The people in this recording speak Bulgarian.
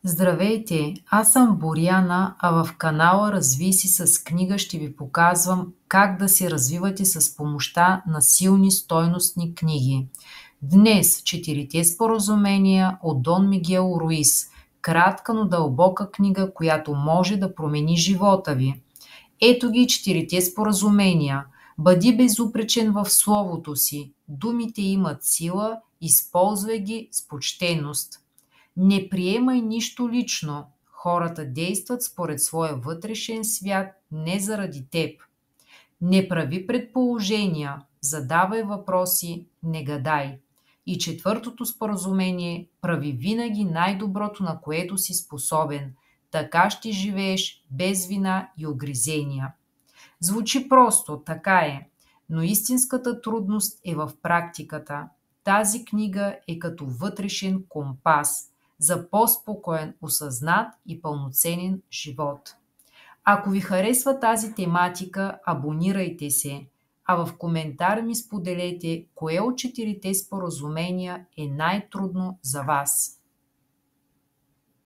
Здравейте, аз съм Боряна, а в канала Разви си с книга ще ви показвам как да се развивате с помощта на силни стойностни книги. Днес четирите споразумения от Дон Мигел Руис. Кратка, но дълбока книга, която може да промени живота ви. Ето ги четирите споразумения. Бъди безупречен в словото си. Думите имат сила, използвай ги с почтеност. Не приемай нищо лично. Хората действат според своя вътрешен свят, не заради теб. Не прави предположения, задавай въпроси, не гадай. И четвъртото споразумение: прави винаги най-доброто, на което си способен. Така ще живееш без вина и огризения. Звучи просто, така е, но истинската трудност е в практиката. Тази книга е като вътрешен компас за по-спокоен, осъзнат и пълноценен живот. Ако ви харесва тази тематика, абонирайте се, а в коментар ми споделете кое от четирите споразумения е най-трудно за вас.